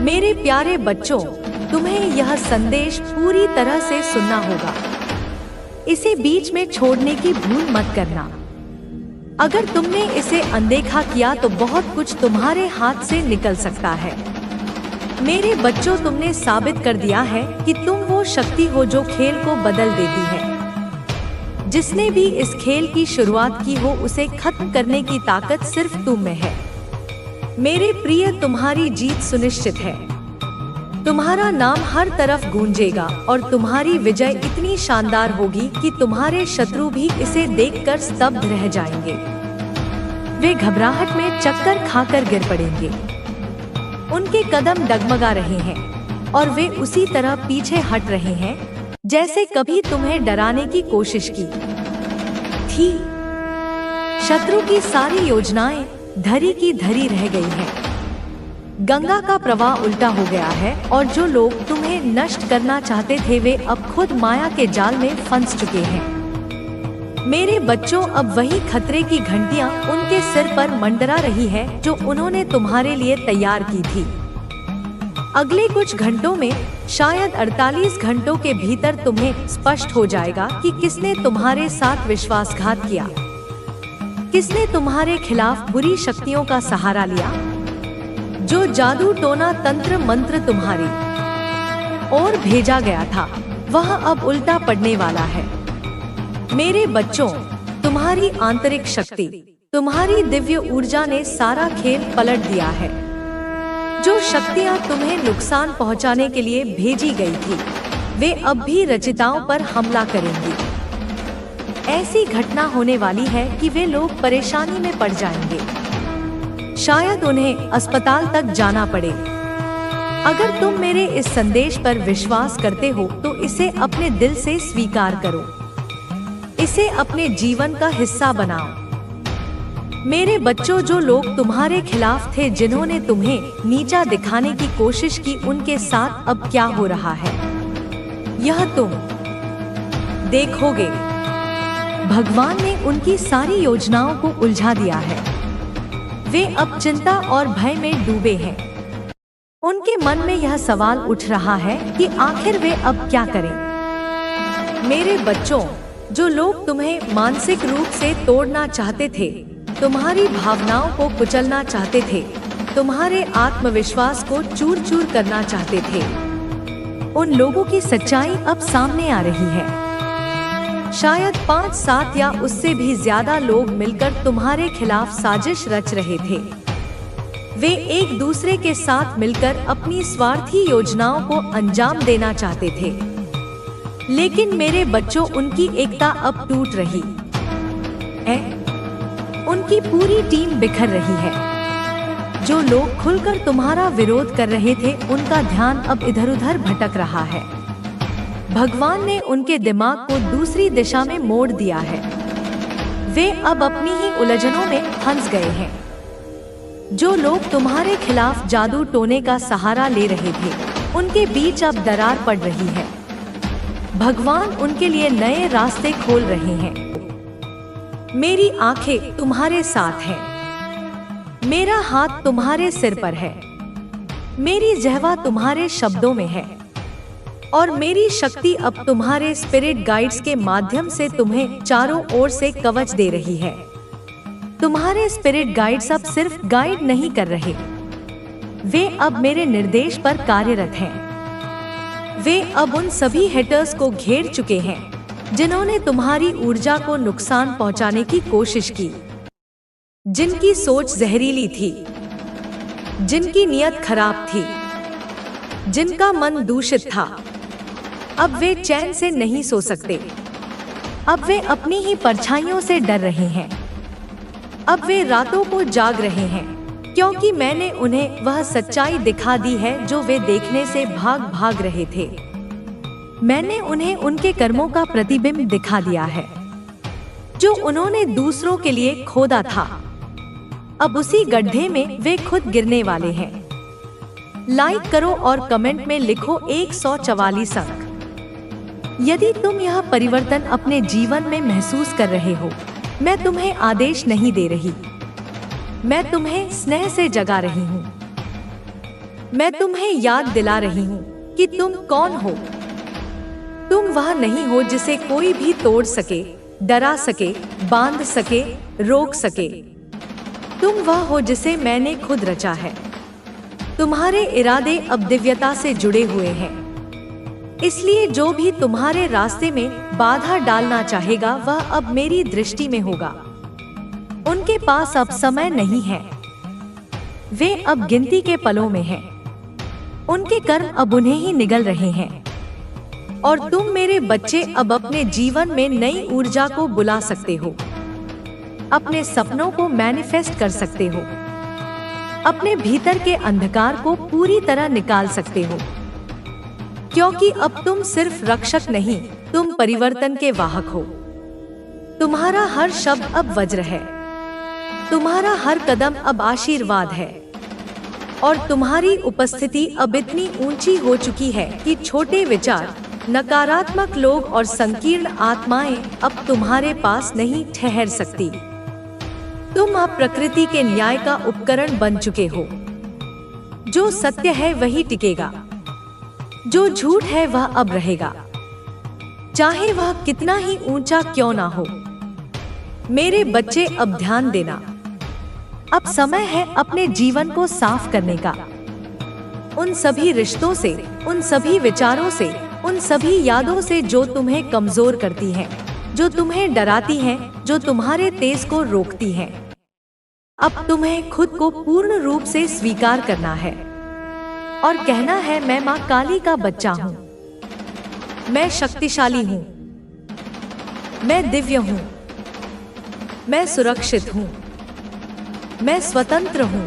मेरे प्यारे बच्चों, तुम्हें यह संदेश पूरी तरह से सुनना होगा। इसे बीच में छोड़ने की भूल मत करना। अगर तुमने इसे अनदेखा किया तो बहुत कुछ तुम्हारे हाथ से निकल सकता है। मेरे बच्चों, तुमने साबित कर दिया है कि तुम वो शक्ति हो जो खेल को बदल देती है। जिसने भी इस खेल की शुरुआत की हो, उसे खत्म करने की ताकत सिर्फ तुम में है। मेरे प्रिय, तुम्हारी जीत सुनिश्चित है। तुम्हारा नाम हर तरफ गूंजेगा और तुम्हारी विजय इतनी शानदार होगी कि तुम्हारे शत्रु भी इसे देखकर स्तब्ध रह जाएंगे। वे घबराहट में चक्कर खाकर गिर पड़ेंगे। उनके कदम डगमगा रहे हैं और वे उसी तरह पीछे हट रहे हैं जैसे कभी तुम्हें डराने की कोशिश की थी। शत्रु की सारी योजनाएं धरी की धरी रह गई हैं। गंगा का प्रवाह उल्टा हो गया है और जो लोग तुम्हें नष्ट करना चाहते थे वे अब खुद माया के जाल में फंस चुके हैं। मेरे बच्चों, अब वही खतरे की घंटियां उनके सिर पर मंडरा रही है जो उन्होंने तुम्हारे लिए तैयार की थी। अगले कुछ घंटों में, शायद 48 घंटों के भीतर तुम्हें स्पष्ट हो जाएगा कि किसने तुम्हारे साथ विश्वासघात किया, किसने तुम्हारे खिलाफ बुरी शक्तियों का सहारा लिया। जो जादू टोना तंत्र मंत्र तुम्हारी ओर भेजा गया था, वह अब उल्टा पड़ने वाला है। मेरे बच्चों, तुम्हारी आंतरिक शक्ति, तुम्हारी दिव्य ऊर्जा ने सारा खेल पलट दिया है। जो शक्तियां तुम्हें नुकसान पहुंचाने के लिए भेजी गई थी, वे अब भी रचिताओं पर हमला करेंगी। ऐसी घटना होने वाली है कि वे लोग परेशानी में पड़ जाएंगे। शायद उन्हें अस्पताल तक जाना पड़े। अगर तुम मेरे इस संदेश पर विश्वास करते हो तो इसे अपने दिल से स्वीकार करो। इसे अपने जीवन का हिस्सा बनाओ। मेरे बच्चों, जो लोग तुम्हारे खिलाफ थे, जिन्होंने तुम्हें नीचा दिखाने की कोशिश की, उनके साथ अब क्या हो रहा है यह तुम देखोगे। भगवान ने उनकी सारी योजनाओं को उलझा दिया है। वे अब चिंता और भय में डूबे हैं। उनके मन में यह सवाल उठ रहा है कि आखिर वे अब क्या करें। मेरे बच्चों, जो लोग तुम्हें मानसिक रूप से तोड़ना चाहते थे, तुम्हारी भावनाओं को कुचलना चाहते थे, तुम्हारे आत्मविश्वास को चूर चूर करना चाहते थे, उन लोगों की सच्चाई अब सामने आ रही है। शायद 5-7 या उससे भी ज्यादा लोग मिलकर तुम्हारे खिलाफ साजिश रच रहे थे। वे एक दूसरे के साथ मिलकर अपनी स्वार्थी योजनाओं को अंजाम देना चाहते थे। लेकिन मेरे बच्चों, उनकी एकता अब टूट रही है। उनकी पूरी टीम बिखर रही है। जो लोग खुलकर तुम्हारा विरोध कर रहे थे, उनका ध्यान अब इधर उधर भटक रहा है। भगवान ने उनके दिमाग को दूसरी दिशा में मोड़ दिया है। वे अब अपनी ही उलझनों में फंस गए हैं। जो लोग तुम्हारे खिलाफ जादू टोने का सहारा ले रहे थे, उनके बीच अब दरार पड़ रही है। भगवान उनके लिए नए रास्ते खोल रहे हैं। मेरी आंखें तुम्हारे साथ हैं। मेरा हाथ तुम्हारे सिर पर है। मेरी जिह्वा तुम्हारे शब्दों में है और मेरी शक्ति अब तुम्हारे स्पिरिट गाइड्स के माध्यम से तुम्हें चारों ओर से कवच दे रही है। तुम्हारे स्पिरिट गाइड्स अब सिर्फ गाइड नहीं कर रहे, वे अब मेरे निर्देश पर कार्यरत हैं। वे अब उन सभी हेटर्स को घेर चुके हैं जिन्होंने तुम्हारी ऊर्जा को नुकसान पहुंचाने की कोशिश की, जिनकी सोच जहरीली थी, जिनकी नीयत खराब थी, जिनका मन दूषित था। अब वे चैन से नहीं सो सकते। अब वे अपनी ही परछाइयों से डर रहे हैं। अब वे रातों को जाग रहे हैं, क्योंकि मैंने उन्हें वह सच्चाई दिखा दी है जो वे देखने से भाग भाग रहे थे। मैंने उन्हें उनके कर्मों का प्रतिबिंब दिखा दिया है, जो उन्होंने दूसरों के लिए खोदा था। अब उसी गड्ढे में वे खुद गिरने वाले हैं। लाइक करो और कमेंट में लिखो 144 अंक। यदि तुम यह परिवर्तन अपने जीवन में महसूस कर रहे हो, मैं तुम्हें आदेश नहीं दे रही, मैं तुम्हें स्नेह से जगा रही हूँ। मैं तुम्हें याद दिला रही हूँ कि तुम कौन हो। तुम वह नहीं हो जिसे कोई भी तोड़ सके, डरा सके, बांध सके, रोक सके। तुम वह हो जिसे मैंने खुद रचा है। तुम्हारे इरादे अब दिव्यता से जुड़े हुए हैं, इसलिए जो भी तुम्हारे रास्ते में बाधा डालना चाहेगा वह अब मेरी दृष्टि में होगा। उनके पास अब समय नहीं है, वे अब गिनती के पलों में हैं। उनके कर्म अब उन्हें ही निगल रहे हैं और तुम मेरे बच्चे अब अपने जीवन में नई ऊर्जा को बुला सकते हो, अपने सपनों को मैनिफेस्ट कर सकते हो, अपने भीतर के अंधकार को पूरी तरह निकाल सकते हो, क्योंकि अब तुम सिर्फ रक्षक नहीं, तुम परिवर्तन के वाहक हो। तुम्हारा हर शब्द अब वज्र है, तुम्हारा हर कदम अब आशीर्वाद है और तुम्हारी उपस्थिति अब इतनी ऊंची हो चुकी है कि छोटे विचार, नकारात्मक लोग और संकीर्ण आत्माएं अब तुम्हारे पास नहीं ठहर सकती। तुम अब प्रकृति के न्याय का उपकरण बन चुके हो। जो सत्य है वही टिकेगा, जो झूठ है वह अब रहेगा, चाहे वह कितना ही ऊंचा क्यों ना हो। मेरे बच्चे अब ध्यान देना, अब समय है अपने जीवन को साफ करने का। उन सभी रिश्तों से, उन सभी विचारों से, उन सभी यादों से जो तुम्हें कमजोर करती हैं, जो तुम्हें डराती हैं, जो तुम्हारे तेज को रोकती हैं। अब तुम्हें खुद को पूर्ण रूप से स्वीकार करना है और कहना है, मैं माँ काली का बच्चा हूँ, मैं शक्तिशाली हूँ, मैं दिव्य हूँ, मैं सुरक्षित हूँ, मैं स्वतंत्र हूँ।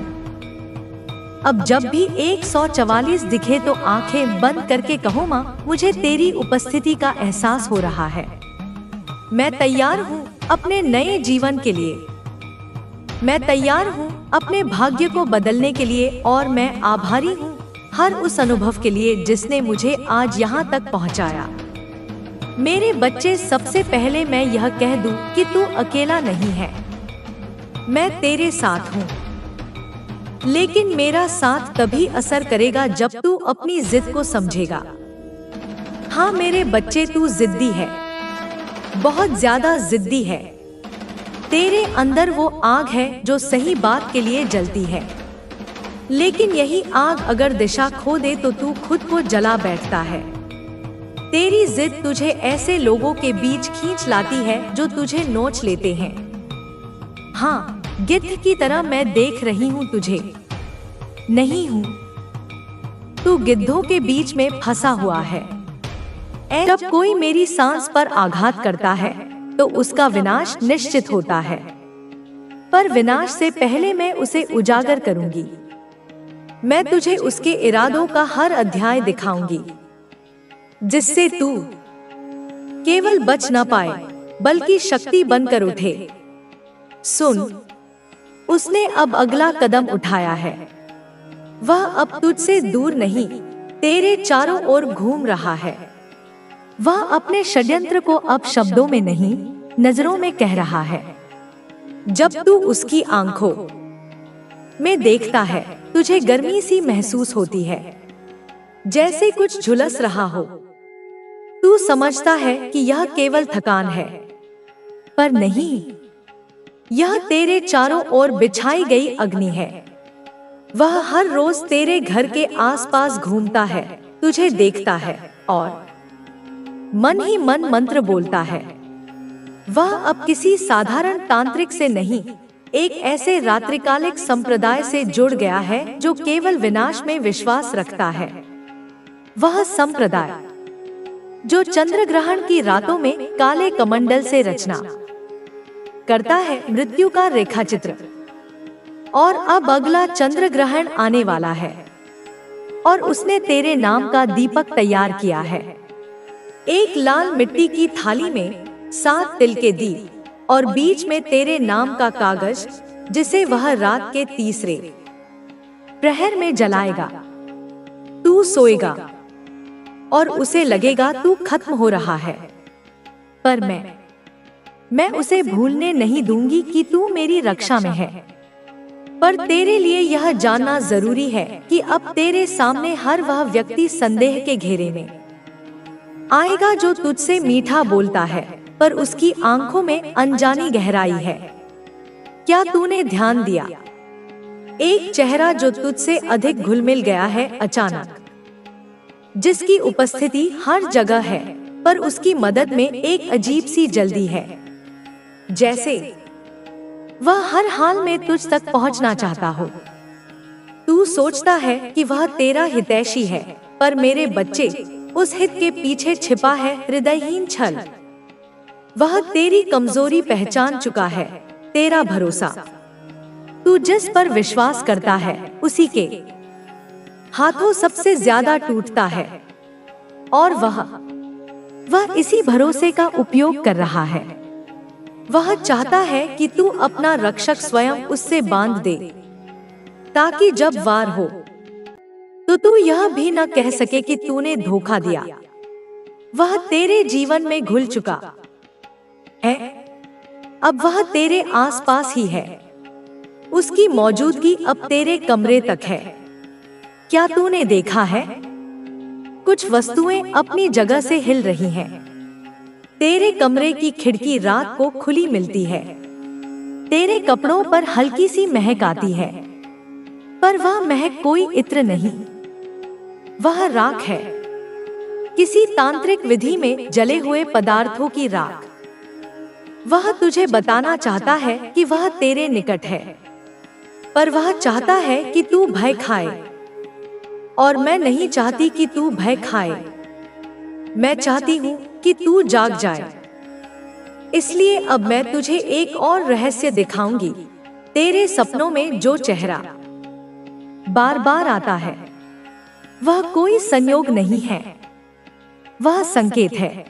अब जब भी 144 दिखे तो आंखें बंद करके कहो, माँ मुझे तेरी उपस्थिति का एहसास हो रहा है। मैं तैयार हूँ अपने नए जीवन के लिए, मैं तैयार हूँ अपने भाग्य को बदलने के लिए और मैं आभारी हूँ हर उस अनुभव के लिए जिसने मुझे आज यहाँ तक पहुँचाया। मेरे बच्चे, सबसे पहले मैं यह कह दूं कि तू अकेला नहीं है, मैं तेरे साथ हूँ। लेकिन मेरा साथ तभी असर करेगा जब तू अपनी जिद को समझेगा। हाँ मेरे बच्चे, तू जिद्दी है, बहुत ज्यादा जिद्दी है। तेरे अंदर वो आग है जो सही बात के लिए जलती है, लेकिन यही आग अगर दिशा खो दे तो तू खुद को जला बैठता है। तेरी जिद तुझे ऐसे लोगों के बीच खींच लाती है जो तुझे नोच लेते हैं। हाँ, गिद्ध की तरह मैं देख रही हूँ तुझे, नहीं हूँ, तू गिद्धों के बीच में फंसा हुआ है। जब कोई मेरी सांस पर आघात करता है तो उसका विनाश निश्चित होता है, पर विनाश से पहले मैं उसे उजागर करूंगी। मैं तुझे उसके इरादों का हर अध्याय दिखाऊंगी, जिससे तू केवल बच न पाए बल्कि शक्ति बनकर उठे। सुन, उसने अब अगला कदम उठाया है। वह अब तुझसे दूर नहीं, तेरे चारों ओर घूम रहा है। वह अपने षड्यंत्र को अब शब्दों में नहीं, नजरों में कह रहा है। जब तू उसकी आंखों में देखता है, तुझे गर्मी सी महसूस होती है, जैसे कुछ झुलस रहा हो। तू समझता है कि यह केवल थकान है, पर नहीं, यह तेरे चारों ओर बिछाई गई अग्नि है। वह हर रोज तेरे घर के आसपास घूमता है, तुझे देखता है और मन ही मन मंत्र बोलता है। वह अब किसी साधारण तांत्रिक से नहीं, एक ऐसे रात्रिकालिक संप्रदाय से जुड़ गया है जो केवल विनाश में विश्वास रखता है। वह संप्रदाय जो चंद्र ग्रहण की रातों में काले कमंडल से रचना करता है मृत्यु का रेखाचित्र। और अब अगला चंद्र ग्रहण आने वाला है और उसने तेरे नाम का दीपक तैयार किया है। एक लाल मिट्टी की थाली में 7 तिल के दीप और बीच में तेरे नाम का कागज, जिसे वह रात के तीसरे प्रहर में जलाएगा। तू सोएगा और उसे लगेगा तू खत्म हो रहा है, पर मैं उसे भूलने नहीं दूंगी कि तू मेरी रक्षा में है। पर तेरे लिए यह जानना जरूरी है कि अब तेरे सामने हर वह व्यक्ति संदेह के घेरे में आएगा जो तुझसे मीठा बोलता है, पर उसकी आंखों में अनजानी गहराई है। क्या तूने ध्यान दिया? एक चेहरा जो तुझसे अधिक घुल मिल गया है अचानक, जिसकी उपस्थिति हर जगह है, पर उसकी मदद में एक अजीब सी जल्दी है, जैसे वह हर हाल में तुझ तक पहुंचना चाहता हो। तू सोचता है कि वह तेरा हितैषी है, पर मेरे बच्चे, उस हित के पीछे छिपा है हृदयहीन छल। वह तेरी कमजोरी पहचान चुका है, तेरा भरोसा। तू जिस पर विश्वास करता है उसी के हाथों सबसे ज्यादा टूटता है, और वह इसी भरोसे का उपयोग कर रहा है। वह चाहता है कि तू अपना रक्षक स्वयं उससे बांध दे, ताकि जब वार हो तो तू यह भी न कह सके कि तूने धोखा दिया। वह तेरे जीवन में घुल चुका है, अब वह तेरे आसपास ही है। उसकी मौजूदगी अब तेरे कमरे तक है। क्या तूने देखा है? कुछ वस्तुएं अपनी जगह से हिल रही हैं। तेरे कमरे की खिड़की रात को खुली मिलती है। तेरे कपड़ों पर हल्की सी महक आती है, पर वह महक कोई इत्र नहीं, वह राख है, किसी तांत्रिक विधि में जले हुए पदार्थों की राख। वह तुझे बताना चाहता है कि वह तेरे निकट है, पर वह चाहता है कि तू भय खाए, और मैं नहीं चाहती कि तू भय खाए। मैं चाहती हूँ कि तू जाग जाए। इसलिए अब मैं तुझे एक और रहस्य दिखाऊंगी। तेरे सपनों में जो चेहरा बार बार आता है, वह कोई संयोग नहीं है, वह संकेत है।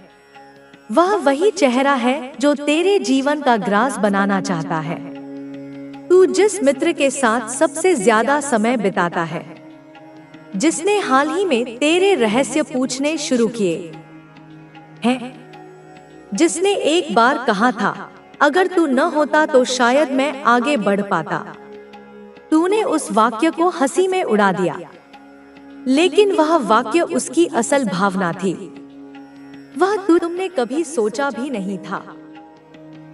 वह वही चेहरा है जो तेरे जीवन का ग्रास बनाना चाहता है। तू जिस मित्र के साथ सबसे ज्यादा समय बिताता है, जिसने हाल ही में तेरे रहस्य पूछने शुरू किए हैं, जिसने एक बार कहा था, अगर तू न होता तो शायद मैं आगे बढ़ पाता। तूने उस वाक्य को हंसी में उड़ा दिया, लेकिन वह वाक्य उसकी असल भावना थी। वह तुमने कभी सोचा भी नहीं था।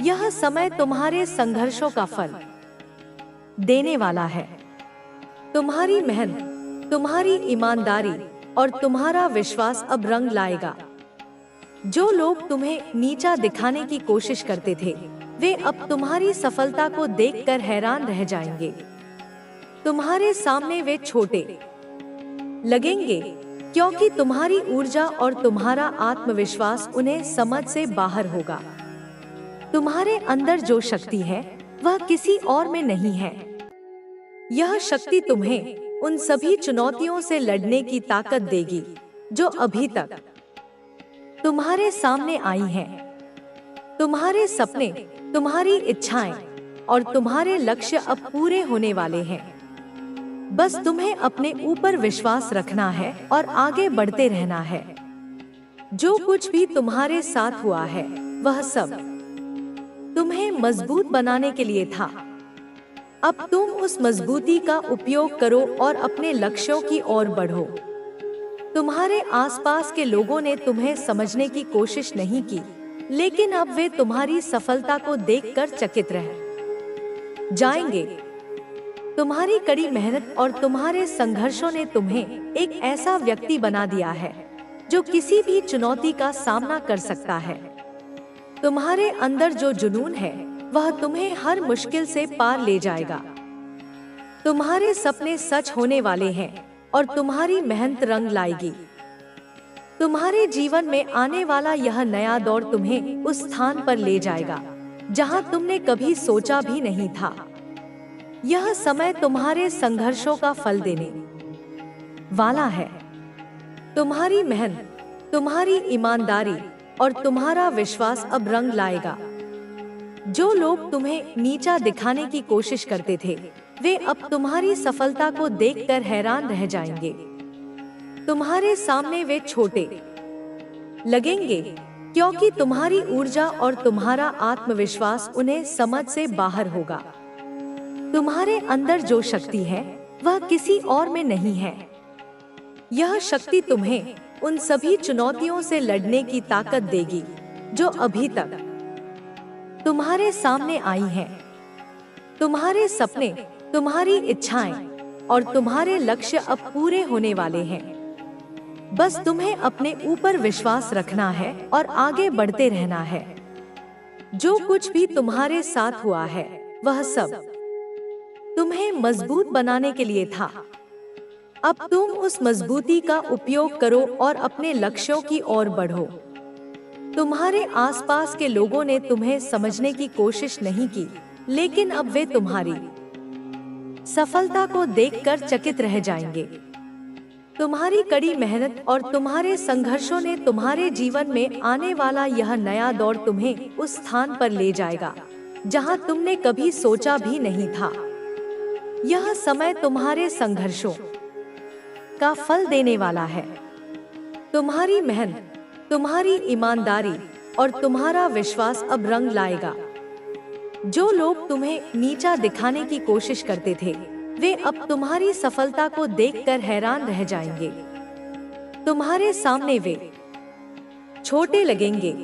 यह समय तुम्हारे संघर्षों का फल देने वाला है। तुम्हारी मेहनत, तुम्हारी ईमानदारी और तुम्हारा विश्वास अब रंग लाएगा। जो लोग तुम्हें नीचा दिखाने की कोशिश करते थे, वे अब तुम्हारी सफलता को देखकर हैरान रह जाएंगे। तुम्हारे सामने वे छोटे लगेंगे, क्योंकि तुम्हारी ऊर्जा और तुम्हारा आत्मविश्वास उन्हें समझ से बाहर होगा। तुम्हारे अंदर जो शक्ति है, वह किसी और में नहीं है। यह शक्ति तुम्हें उन सभी चुनौतियों से लड़ने की ताकत देगी जो अभी तक तुम्हारे सामने आई हैं। तुम्हारे सपने, तुम्हारी इच्छाएं और तुम्हारे लक्ष्य अब पूरे होने वाले हैं। बस तुम्हें अपने ऊपर विश्वास रखना है और आगे बढ़ते रहना है। जो कुछ भी तुम्हारे साथ हुआ है, वह सब तुम्हें मजबूत बनाने के लिए था। अब तुम उस मजबूती का उपयोग करो और अपने लक्ष्यों की ओर बढ़ो। तुम्हारे आसपास के लोगों ने तुम्हें समझने की कोशिश नहीं की, लेकिन अब वे तुम्हारी सफलता को देखकर चकित रह जाएंगे। तुम्हारी कड़ी मेहनत और तुम्हारे संघर्षों ने तुम्हें एक ऐसा व्यक्ति बना दिया है जो किसी भी चुनौती का सामना कर सकता है। तुम्हारे अंदर जो जुनून है, वह तुम्हें हर मुश्किल से पार ले जाएगा। तुम्हारे सपने सच होने वाले हैं और तुम्हारी मेहनत रंग लाएगी। तुम्हारे जीवन में आने वाला यह नया दौर तुम्हें उस स्थान पर ले जाएगा जहां तुमने कभी सोचा भी नहीं था। यह समय तुम्हारे संघर्षों का फल देने वाला है। तुम्हारी मेहनत, तुम्हारी ईमानदारी और तुम्हारा विश्वास अब रंग लाएगा। जो लोग तुम्हें नीचा दिखाने की कोशिश करते थे, वे अब तुम्हारी सफलता को देखकर हैरान रह जाएंगे। तुम्हारे सामने वे छोटे लगेंगे, क्योंकि तुम्हारी ऊर्जा और तुम्हारा आत्मविश्वास उन्हें समझ से बाहर होगा। तुम्हारे अंदर जो शक्ति है वह किसी और में नहीं है। यह शक्ति तुम्हें उन सभी चुनौतियों से लड़ने की ताकत देगी जो अभी तक तुम्हारे सामने आई हैं। तुम्हारे सपने, तुम्हारी इच्छाएं और तुम्हारे लक्ष्य अब पूरे होने वाले हैं। बस तुम्हें अपने ऊपर विश्वास रखना है और आगे बढ़ते रहना है। जो कुछ भी तुम्हारे साथ हुआ है वह सब तुम्हें मजबूत बनाने के लिए था। अब तुम उस मजबूती का उपयोग करो और अपने लक्ष्यों की ओर बढ़ो। तुम्हारे आसपास के लोगों ने तुम्हें समझने की कोशिश नहीं की, लेकिन अब वे तुम्हारी सफलता को देखकर चकित रह जाएंगे। तुम्हारी कड़ी मेहनत और तुम्हारे संघर्षों ने तुम्हारे जीवन में आने वाला यह नया दौर तुम्हें उस स्थान पर ले जाएगा जहां तुमने कभी सोचा भी नहीं था। यह समय तुम्हारे संघर्षों का फल देने वाला है। तुम्हारी मेहनत, तुम्हारी ईमानदारी और तुम्हारा विश्वास अब रंग लाएगा। जो लोग तुम्हें नीचा दिखाने की कोशिश करते थे, वे अब तुम्हारी सफलता को देखकर हैरान रह जाएंगे। तुम्हारे सामने वे छोटे लगेंगे,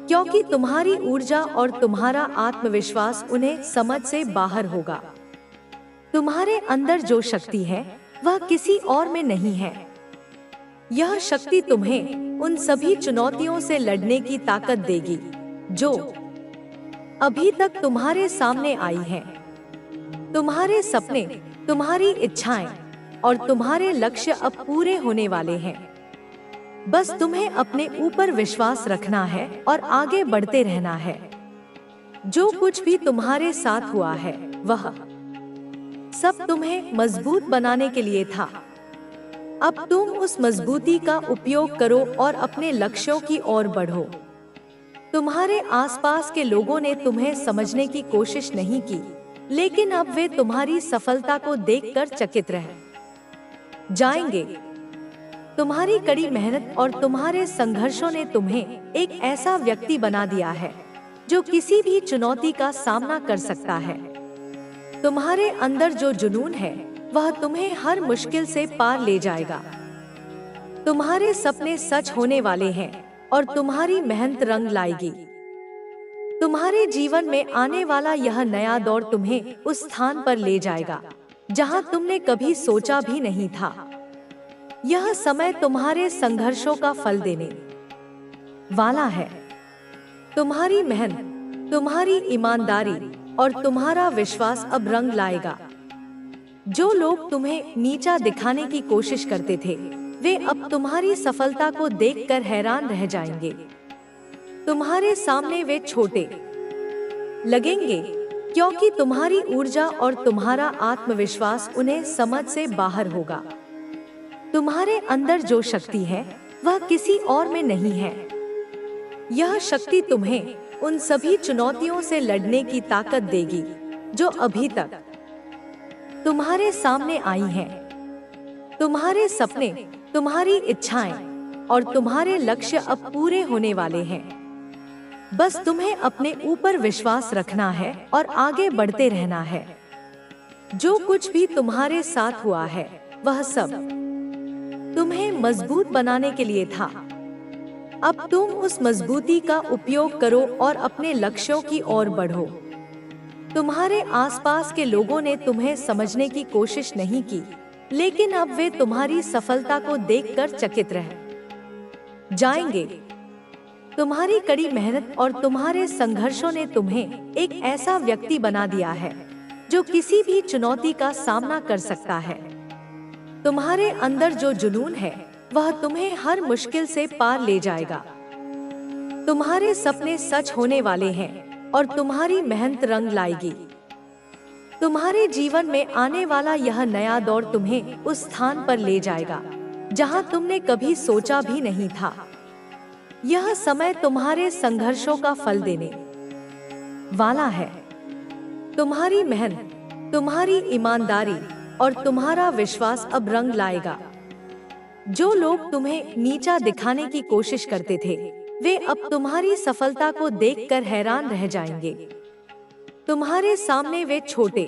क्योंकि तुम्हारी ऊर्जा और तुम्हारा आत्मविश्वास उन्हें समझ से बाहर होगा। तुम्हारे अंदर जो शक्ति है वह किसी और में नहीं है। यह शक्ति तुम्हें उन सभी चुनौतियों से लड़ने की ताकत देगी जो अभी तक तुम्हारे सामने आई हैं। तुम्हारे सपने, तुम्हारी इच्छाएं और तुम्हारे लक्ष्य अब पूरे होने वाले हैं। बस तुम्हें अपने ऊपर विश्वास रखना है और आगे बढ़ते रहना है। जो कुछ भी तुम्हारे साथ हुआ है वह सब तुम्हें मजबूत बनाने के लिए था। अब तुम उस मजबूती का उपयोग करो और अपने लक्ष्यों की ओर बढ़ो। तुम्हारे आसपास के लोगों ने तुम्हें समझने की कोशिश नहीं की, लेकिन अब वे तुम्हारी सफलता को देखकर चकित रह जाएंगे। तुम्हारी कड़ी मेहनत और तुम्हारे संघर्षों ने तुम्हें एक ऐसा व्यक्ति बना दिया है जो किसी भी चुनौती का सामना कर सकता है। तुम्हारे अंदर जो जुनून है वह तुम्हें हर मुश्किल से पार ले जाएगा। तुम्हारे सपने सच होने वाले हैं और तुम्हारी मेहनत रंग लाएगी। तुम्हारे जीवन में आने वाला यह नया दौर तुम्हें उस स्थान पर ले जाएगा जहां तुमने कभी सोचा भी नहीं था। यह समय तुम्हारे संघर्षों का फल देने वाला है। तुम्हारी मेहनत, तुम्हारी ईमानदारी और तुम्हारा विश्वास अब रंग लाएगा। जो लोग तुम्हें नीचा दिखाने की कोशिश करते थे, वे अब तुम्हारी सफलता को देखकर हैरान रह जाएंगे। तुम्हारे सामने वे छोटे लगेंगे, क्योंकि तुम्हारी ऊर्जा और तुम्हारा आत्मविश्वास उन्हें समझ से बाहर होगा। तुम्हारे अंदर जो शक्ति है वह किसी और में नहीं है। यह शक्ति तुम्हें उन सभी चुनौतियों से लड़ने की ताकत देगी जो अभी तक तुम्हारे सामने आई हैं। तुम्हारे सपने, तुम्हारी इच्छाएं और तुम्हारे लक्ष्य अब पूरे होने वाले हैं। बस तुम्हें अपने ऊपर विश्वास रखना है और आगे बढ़ते रहना है। जो कुछ भी तुम्हारे साथ हुआ है वह सब तुम्हें मजबूत बनाने के लिए था। अब तुम उस मजबूती का उपयोग करो और अपने लक्ष्यों की ओर बढ़ो। तुम्हारे आसपास के लोगों ने तुम्हें समझने की कोशिश नहीं की, लेकिन अब वे तुम्हारी सफलता को देखकर चकित रह जाएंगे। तुम्हारी कड़ी मेहनत और तुम्हारे संघर्षों ने तुम्हें एक ऐसा व्यक्ति बना दिया है जो किसी भी चुनौती का सामना कर सकता है। तुम्हारे अंदर जो जुनून है वह तुम्हें हर मुश्किल से पार ले जाएगा। तुम्हारे सपने सच होने वाले हैं और तुम्हारी मेहनत रंग लाएगी। तुम्हारे जीवन में आने वाला यह नया दौर तुम्हें उस स्थान पर ले जाएगा जहां तुमने कभी सोचा भी नहीं था। यह समय तुम्हारे संघर्षों का फल देने वाला है। तुम्हारी मेहनत, तुम्हारी ईमानदारी और तुम्हारा विश्वास अब रंग लाएगा। जो लोग तुम्हें नीचा दिखाने की कोशिश करते थे, वे अब तुम्हारी सफलता को देखकर हैरान रह जाएंगे। तुम्हारे सामने वे छोटे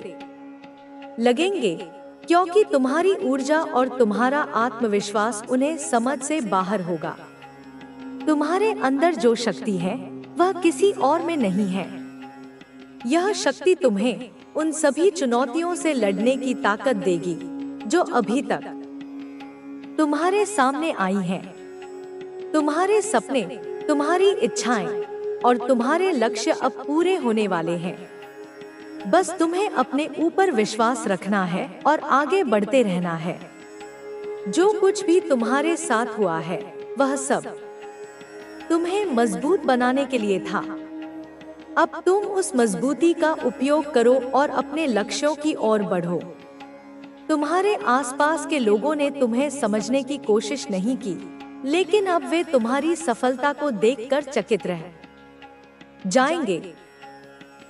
लगेंगे, क्योंकि तुम्हारी ऊर्जा और तुम्हारा आत्मविश्वास उन्हें समझ से बाहर होगा। तुम्हारे अंदर जो शक्ति है वह किसी और में नहीं है। यह शक्ति तुम्हें उन सभी चुनौतियों से लड़ने की ताकत देगी जो अभी तक तुम्हारे सामने आई हैं। तुम्हारे सपने, तुम्हारी इच्छाएं और तुम्हारे लक्ष्य अब पूरे होने वाले हैं। बस तुम्हें अपने ऊपर विश्वास रखना है और आगे बढ़ते रहना है। जो कुछ भी तुम्हारे साथ हुआ है वह सब तुम्हें मजबूत बनाने के लिए था। अब तुम उस मजबूती का उपयोग करो और अपने लक्ष्यों की ओर बढ़ो। तुम्हारे आसपास के लोगों ने तुम्हें समझने की कोशिश नहीं की, लेकिन अब वे तुम्हारी सफलता को देखकर चकित रह जाएंगे।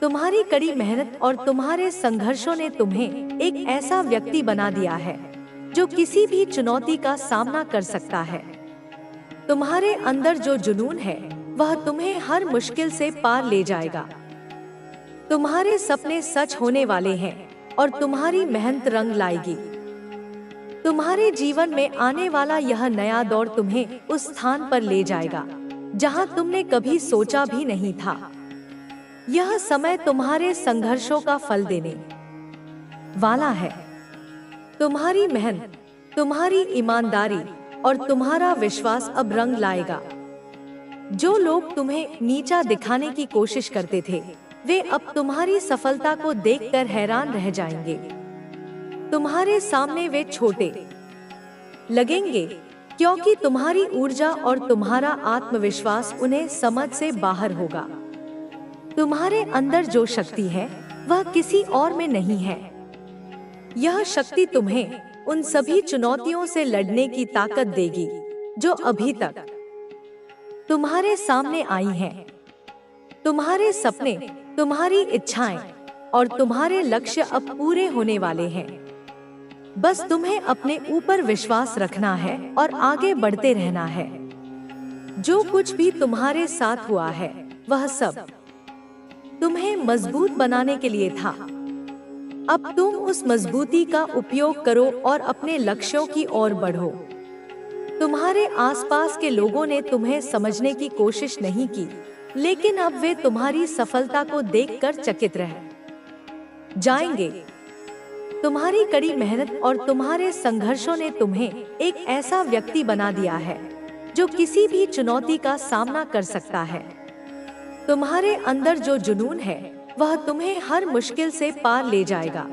तुम्हारी कड़ी मेहनत और तुम्हारे संघर्षों ने तुम्हें एक ऐसा व्यक्ति बना दिया है जो किसी भी चुनौती का सामना कर सकता है। तुम्हारे अंदर जो जुनून है वह तुम्हें हर मुश्किल से पार ले जाएगा। तुम्हारे सपने सच होने वाले हैं और तुम्हारी मेहनत रंग लाएगी। तुम्हारे जीवन में आने वाला यह नया दौर तुम्हें उस स्थान पर ले जाएगा जहां तुमने कभी सोचा भी नहीं था। यह समय तुम्हारे संघर्षों का फल देने वाला है। तुम्हारी मेहनत, तुम्हारी ईमानदारी और तुम्हारा विश्वास अब रंग लाएगा। जो लोग तुम्हें नीचा दिखाने की कोशिश करते थे, वे अब तुम्हारी सफलता को देखकर हैरान रह जाएंगे। तुम्हारे सामने वे छोटे लगेंगे, क्योंकि तुम्हारी ऊर्जा और तुम्हारा आत्मविश्वास उन्हें समझ से बाहर होगा। तुम्हारे अंदर जो शक्ति है वह किसी और में नहीं है। यह शक्ति तुम्हें उन सभी चुनौतियों से लड़ने की ताकत देगी जो अभी तक तुम्हारे सामने आई हैं। तुम्हारे सपने, तुम्हारी इच्छाएं और तुम्हारे लक्ष्य अब पूरे होने वाले हैं। बस तुम्हें अपने ऊपर विश्वास रखना है और आगे बढ़ते रहना है। जो कुछ भी तुम्हारे साथ हुआ है वह सब तुम्हें मजबूत बनाने के लिए था। अब तुम उस मजबूती का उपयोग करो और अपने लक्ष्यों की ओर बढ़ो। तुम्हारे आसपास के लोगों ने तुम्हें समझने की कोशिश नहीं की, लेकिन अब वे तुम्हारी सफलता को देखकर चकित रह जाएंगे। तुम्हारी कड़ी मेहनत और तुम्हारे संघर्षों ने तुम्हें एक ऐसा व्यक्ति बना दिया है जो किसी भी चुनौती का सामना कर सकता है। तुम्हारे अंदर जो जुनून है वह तुम्हें हर मुश्किल से पार ले जाएगा।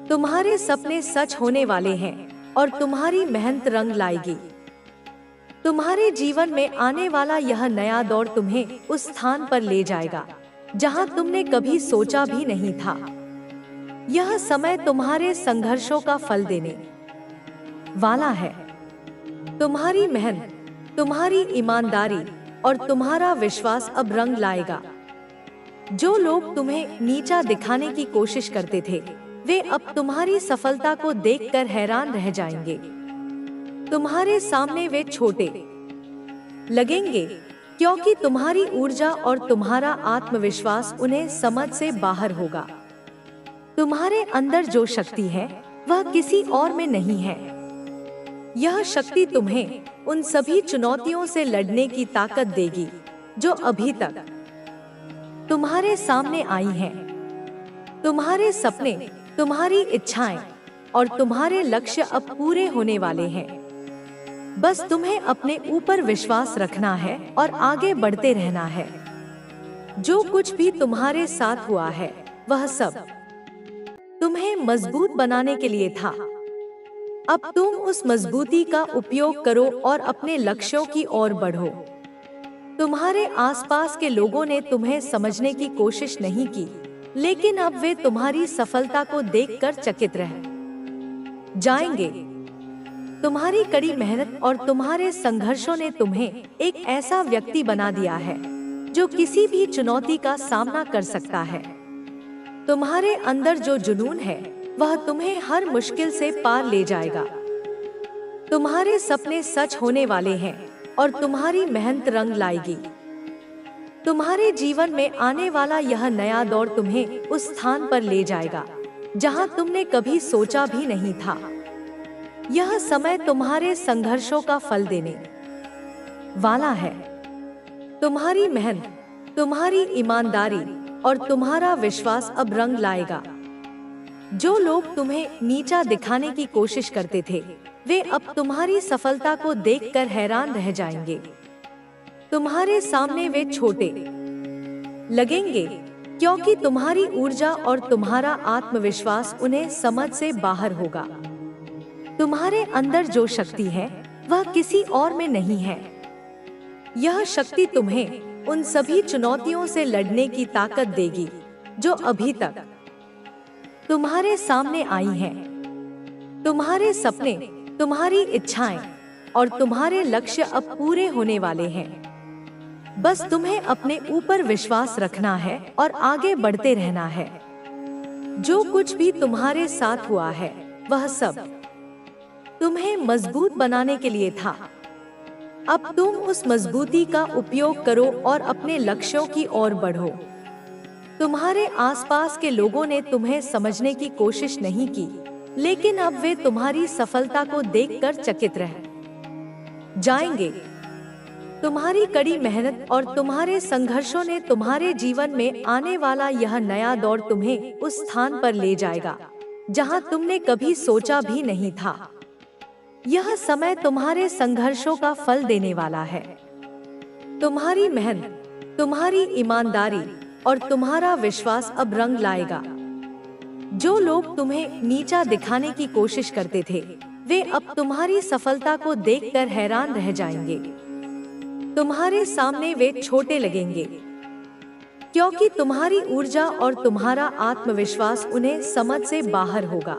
तुम्हारे सपने सच होने वाले हैं और तुम्हारी मेहनत रंग लाएगी। तुम्हारे जीवन में आने वाला यह नया दौर तुम्हें उस स्थान पर ले जाएगा जहां तुमने कभी सोचा भी नहीं था। यह समय तुम्हारे संघर्षों का फल देने वाला है। तुम्हारी मेहनत, तुम्हारी ईमानदारी और तुम्हारा विश्वास अब रंग लाएगा। जो लोग तुम्हें नीचा दिखाने की कोशिश करते थे, वे अब तुम्हारी सफलता को देखकर हैरान रह जाएंगे। तुम्हारे सामने वे छोटे लगेंगे, क्योंकि तुम्हारी ऊर्जा और तुम्हारा आत्मविश्वास उन्हें समझ से बाहर होगा। तुम्हारे अंदर जो शक्ति है वह किसी और में नहीं है। यह शक्ति तुम्हें उन सभी चुनौतियों से लड़ने की ताकत देगी जो अभी तक तुम्हारे सामने आई हैं। तुम्हारे सपने, तुम्हारी इच्छाएं और तुम्हारे लक्ष्य अब पूरे होने वाले हैं। बस तुम्हें अपने ऊपर विश्वास रखना है और आगे बढ़ते रहना है। जो कुछ भी तुम्हारे साथ हुआ है वह सब तुम्हें मजबूत बनाने के लिए था। अब तुम उस मजबूती का उपयोग करो और अपने लक्ष्यों की ओर बढ़ो। तुम्हारे आसपास के लोगों ने तुम्हें समझने की कोशिश नहीं की, लेकिन अब वे तुम्हारी सफलता को देखकर चकित रह जाएंगे। तुम्हारी कड़ी मेहनत और तुम्हारे संघर्षों ने तुम्हें एक ऐसा व्यक्ति बना दिया है जो किसी भी चुनौती का सामना कर सकता है। तुम्हारे अंदर जो जुनून है वह तुम्हें हर मुश्किल से पार ले जाएगा। तुम्हारे सपने सच होने वाले हैं और तुम्हारी मेहनत रंग लाएगी। तुम्हारे जीवन में आने वाला यह नया दौर तुम्हें उस स्थान पर ले जाएगा जहां तुमने कभी सोचा भी नहीं था। यह समय तुम्हारे संघर्षों का फल देने वाला है। तुम्हारी मेहनत, तुम्हारी ईमानदारी और तुम्हारा विश्वास अब रंग लाएगा। जो लोग तुम्हें नीचा दिखाने की कोशिश करते थे, वे अब तुम्हारी सफलता को देखकर हैरान रह जाएंगे। तुम्हारे सामने वे छोटे लगेंगे, क्योंकि तुम्हारी ऊर्जा और तुम्हारा आत्मविश्वास उन्हें समझ से बाहर होगा। तुम्हारे अंदर जो शक्ति है, वह किसी और में नहीं है। यह शक्ति तुम्हें उन सभी चुनौतियों से लड़ने की ताकत देगी जो अभी तक तुम्हारे सामने आई हैं। तुम्हारे सपने, तुम्हारी इच्छाएं और तुम्हारे लक्ष्य अब पूरे होने वाले हैं। बस तुम्हें अपने ऊपर विश्वास रखना है और आगे बढ़ते रहना है। जो कुछ भी तुम्हारे साथ हुआ है, वह सब तुम्हें मजबूत बनाने के लिए था। अब तुम उस मजबूती का उपयोग करो और अपने लक्ष्यों की ओर बढ़ो। तुम्हारे आसपास के लोगों ने तुम्हें समझने की कोशिश नहीं की, लेकिन अब वे तुम्हारी सफलता को देखकर चकित रह जाएंगे। तुम्हारी कड़ी मेहनत और तुम्हारे संघर्षों ने तुम्हारे जीवन में आने वाला यह नया दौर तुम्हें उस स्थान पर ले जाएगा जहां तुमने कभी सोचा भी नहीं था। यह समय तुम्हारे संघर्षों का फल देने वाला है। तुम्हारी मेहनत, तुम्हारी ईमानदारी और तुम्हारा विश्वास अब रंग लाएगा। जो लोग तुम्हें नीचा दिखाने की कोशिश करते थे, वे अब तुम्हारी सफलता को देखकर हैरान रह जाएंगे। तुम्हारे सामने वे छोटे लगेंगे, क्योंकि तुम्हारी ऊर्जा और तुम्हारा आत्मविश्वास उन्हें समझ से बाहर होगा।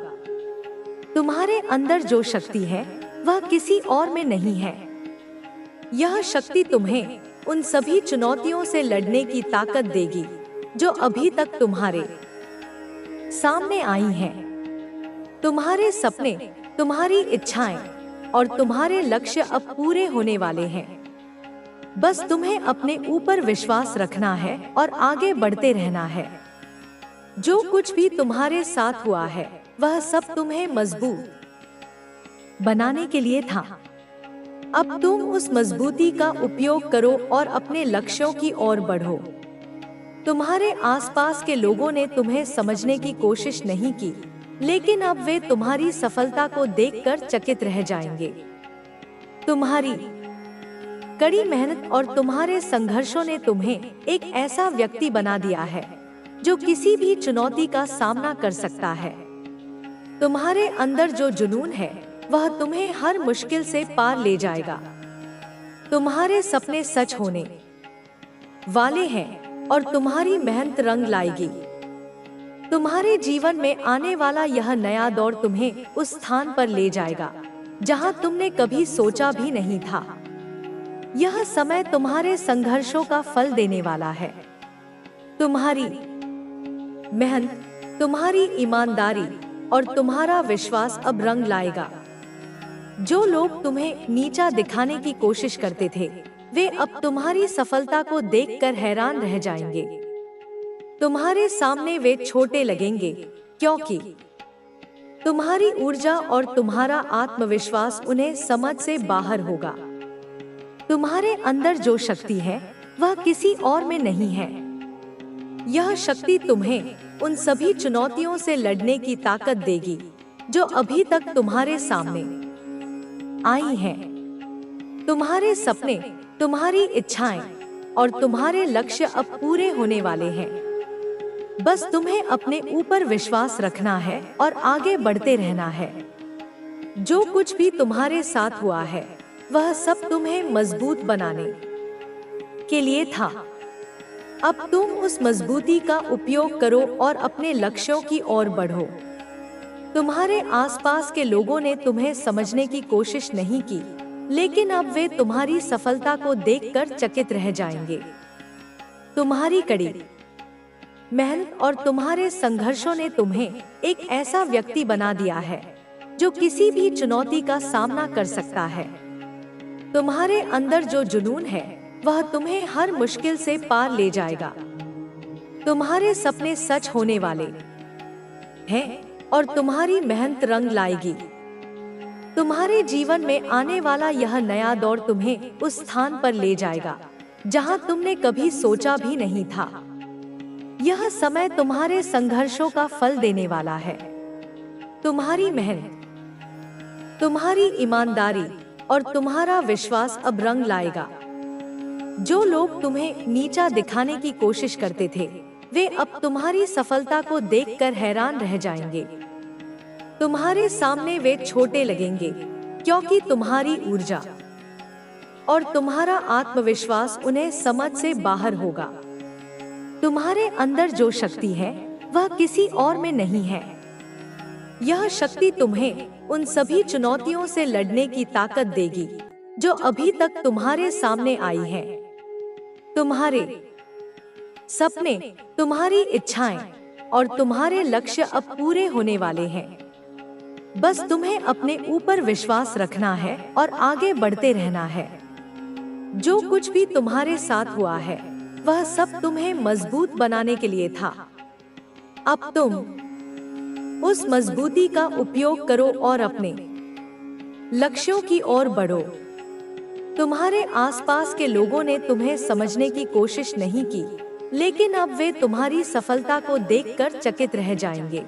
तुम्हारे अंदर जो शक्ति है, वह किसी और में नहीं है। यह शक्ति तुम्हें उन सभी चुनौतियों से लड़ने की ताकत देगी जो अभी तक तुम्हारे सामने आई हैं। तुम्हारे सपने, तुम्हारी इच्छाएं और तुम्हारे लक्ष्य अब पूरे होने वाले हैं। बस तुम्हें अपने ऊपर विश्वास रखना है और आगे बढ़ते रहना है। जो कुछ भी तुम्हारे साथ हुआ है, वह सब तुम्हें मजबूत बनाने के लिए था। अब तुम उस मजबूती का उपयोग करो और अपने लक्ष्यों की ओर बढ़ो। तुम्हारे आसपास के लोगों ने तुम्हें समझने की कोशिश नहीं की, लेकिन अब वे तुम्हारी सफलता को देखकर चकित रह जाएंगे। तुम्हारी कड़ी मेहनत और तुम्हारे संघर्षों ने तुम्हें एक ऐसा व्यक्ति बना दिया है जो किसी भी चुनौती का सामना कर सकता है। तुम्हारे अंदर जो जुनून है, वह तुम्हें हर मुश्किल से पार ले जाएगा। तुम्हारे सपने सच होने वाले हैं और तुम्हारी मेहनत रंग लाएगी। तुम्हारे जीवन में आने वाला यह नया दौर तुम्हें उस स्थान पर ले जाएगा जहां तुमने कभी सोचा भी नहीं था। यह समय तुम्हारे संघर्षों का फल देने वाला है। तुम्हारी मेहनत, तुम्हारी ईमानदारी और तुम्हारा विश्वास अब रंग लाएगा। जो लोग तुम्हें नीचा दिखाने की कोशिश करते थे, वे अब तुम्हारी सफलता को देखकर हैरान रह जाएंगे। तुम्हारे सामने वे छोटे लगेंगे, क्योंकि तुम्हारी ऊर्जा और तुम्हारा आत्मविश्वास उन्हें समझ से बाहर होगा। तुम्हारे अंदर जो शक्ति है, वह किसी और में नहीं है। यह शक्ति तुम्हें उन सभी चुनौतियों से लड़ने की ताकत देगी जो अभी तक तुम्हारे सामने आई हैं। तुम्हारे सपने, तुम्हारी इच्छाएं और तुम्हारे लक्ष्य अब पूरे होने वाले हैं। बस तुम्हें अपने ऊपर विश्वास रखना है और आगे बढ़ते रहना है। जो कुछ भी तुम्हारे साथ हुआ है, वह सब तुम्हें मजबूत बनाने के लिए था। अब तुम उस मजबूती का उपयोग करो और अपने लक्ष्यों की ओर बढ़ो। तुम्हारे आसपास के लोगों ने तुम्हें समझने की कोशिश नहीं की, लेकिन अब वे तुम्हारी सफलता को देखकर चकित रह जाएंगे। तुम्हारी कड़ी मेहनत और तुम्हारे संघर्षों ने तुम्हें एक ऐसा व्यक्ति बना दिया है जो किसी भी चुनौती का सामना कर सकता है। तुम्हारे अंदर जो जुनून है, वह तुम्हें हर मुश्किल से पार ले जाएगा। तुम्हारे सपने सच होने वाले है और तुम्हारी मेहनत रंग लाएगी। तुम्हारे जीवन में आने वाला यह नया दौर तुम्हें उस स्थान पर ले जाएगा जहां तुमने कभी सोचा भी नहीं था। यह समय तुम्हारे संघर्षों का फल देने वाला है। तुम्हारी मेहनत, तुम्हारी ईमानदारी और तुम्हारा विश्वास अब रंग लाएगा। जो लोग तुम्हें नीचा दिखाने की कोशिश करते थे, वे अब तुम्हारी सफलता को देखकर हैरान रह जाएंगे। तुम्हारे सामने वे छोटे लगेंगे क्योंकि तुम्हारी ऊर्जा और तुम्हारा आत्मविश्वास उन्हें समझ से बाहर होगा। तुम्हारे अंदर जो शक्ति है वह किसी और में नहीं है। यह शक्ति तुम्हें उन सभी चुनौतियों से लड़ने की ताकत देगी जो अभी तक तुम्हारे सामने आई है। तुम्हारे सपने, तुम्हारी इच्छाएं और तुम्हारे लक्ष्य अब पूरे होने वाले हैं। बस तुम्हें अपने ऊपर विश्वास रखना है और आगे बढ़ते रहना है। जो कुछ भी तुम्हारे साथ हुआ है वह सब तुम्हें मजबूत बनाने के लिए था। अब तुम उस मजबूती का उपयोग करो और अपने लक्ष्यों की ओर बढ़ो। तुम्हारे आसपास के लोगों ने तुम्हें समझने की कोशिश नहीं की, लेकिन अब वे तुम्हारी सफलता को देखकर चकित रह जाएंगे।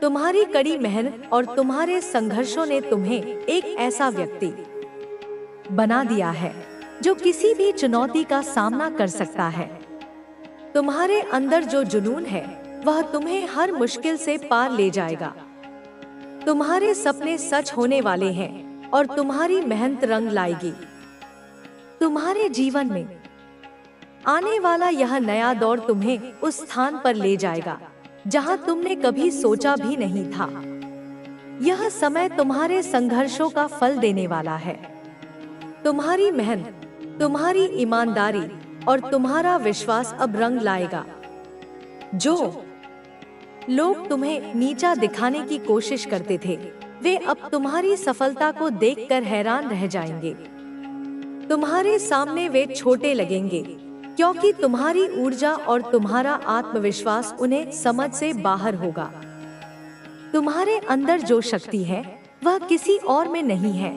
तुम्हारी कड़ी मेहनत और तुम्हारे संघर्षों ने तुम्हें एक ऐसा व्यक्ति बना दिया है जो किसी भी चुनौती का सामना कर सकता है। तुम्हारे अंदर जो जुनून है वह तुम्हें हर मुश्किल से पार ले जाएगा। तुम्हारे सपने सच होने वाले हैं और तुम्हारी मेहनत रंग लाएगी। तुम्हारे जीवन में आने वाला यह नया दौर तुम्हें उस स्थान पर ले जाएगा जहां तुमने कभी सोचा भी नहीं था। यह समय तुम्हारे संघर्षों का फल देने वाला है। तुम्हारी मेहनत, तुम्हारी ईमानदारी और तुम्हारा विश्वास अब रंग लाएगा। जो लोग तुम्हें नीचा दिखाने की कोशिश करते थे, वे अब तुम्हारी सफलता को देखकर हैरान रह जाएंगे। तुम्हारे सामने वे छोटे लगेंगे क्योंकि तुम्हारी ऊर्जा और तुम्हारा आत्मविश्वास उन्हें समझ से बाहर होगा। तुम्हारे अंदर जो शक्ति है वह किसी और में नहीं है।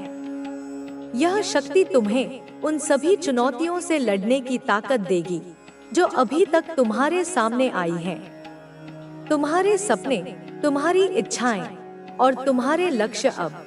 यह शक्ति तुम्हें उन सभी चुनौतियों से लड़ने की ताकत देगी जो अभी तक तुम्हारे सामने आई हैं। तुम्हारे सपने, तुम्हारी इच्छाएं और तुम्हारे लक्ष्य अब